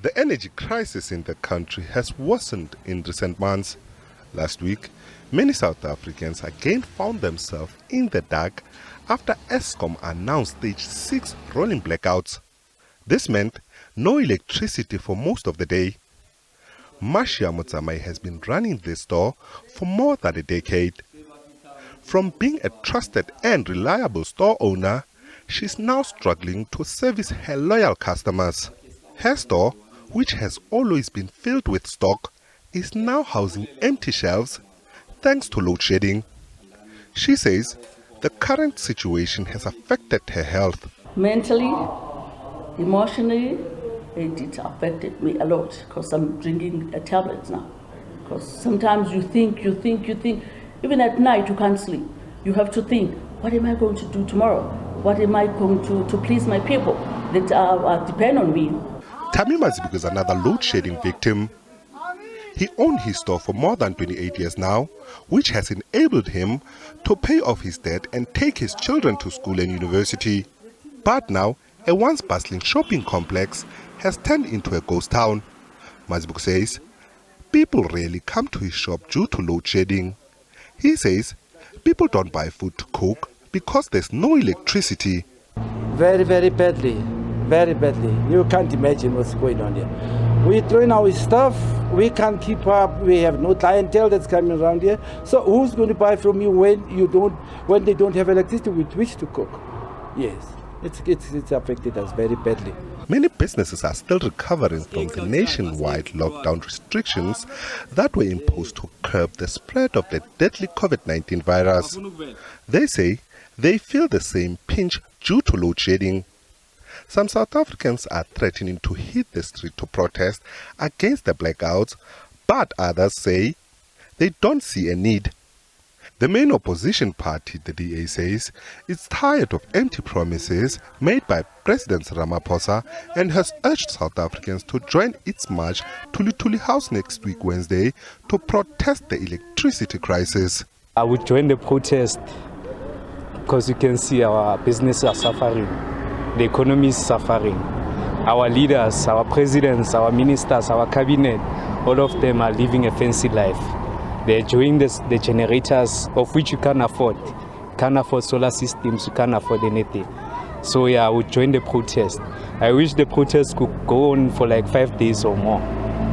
The energy crisis in the country has worsened in recent months. Last week, many South Africans again found themselves in the dark after Eskom announced stage 6 rolling blackouts. This meant no electricity for most of the day. Mashia Motsamai has been running this store for more than a decade. From being a trusted and reliable store owner, she's now struggling to service her loyal customers. Her store, which has always been filled with stock, is now housing empty shelves thanks to load shedding. She says the current situation has affected her health. Mentally, emotionally, it affected me a lot because I'm drinking tablets now. Because sometimes you think, even at night you can't sleep. You have to think, what am I going to do tomorrow? What am I going to please my people that depend on me? Tamima Zibuko is another load shedding victim. He owned his store for more than 28 years now, which has enabled him to pay off his debt and take his children to school and university. But now, a once bustling shopping complex has turned into a ghost town. Mazibuko says people rarely come to his shop due to load shedding. He says people don't buy food to cook because there's no electricity. Very, very badly. Very badly. You can't imagine what's going on here. We're throwing our stuff. We can't keep up. We have no clientele that's coming around here. So who's going to buy from you when they don't have electricity with which to cook? Yes, it's affected us very badly. Many businesses are still recovering from the nationwide lockdown restrictions that were imposed to curb the spread of the deadly COVID-19 virus. They say they feel the same pinch due to load shedding. Some South Africans are threatening to hit the street to protest against the blackouts, but others say they don't see a need. The main opposition party, the DA, says it's tired of empty promises made by President Ramaphosa and has urged South Africans to join its march to Lutuli House next week Wednesday to protest the electricity crisis. I would join the protest because you can see our businesses are suffering. The economy is suffering. Our leaders, our presidents, our ministers, our cabinet, all of them are living a fancy life. They're enjoying the generators of which you can't afford. Can't afford solar systems, you can't afford anything. So yeah, I would join the protest. I wish the protest could go on for like 5 days or more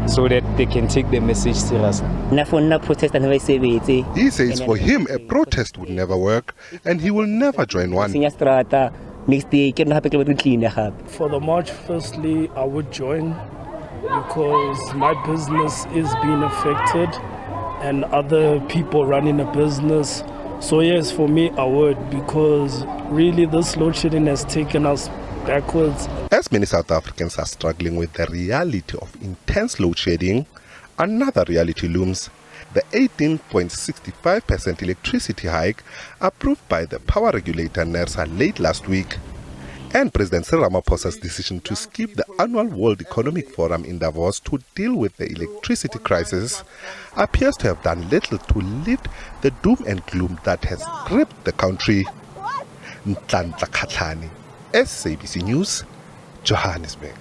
so that they can take the message seriously. He says for him a protest would never work and he will never join one. For the march, firstly, I would join because my business is being affected and other people running a business. So yes, for me, I would, because really this load shedding has taken us backwards. As many South Africans are struggling with the reality of intense load shedding, another reality looms. The 18.65% electricity hike approved by the power regulator NERSA late last week, and President Cyril Ramaphosa's decision to skip the annual World Economic Forum in Davos to deal with the electricity crisis appears to have done little to lift the doom and gloom that has gripped the country. Ntlanhla Khatlhane, SABC News, Johannesburg.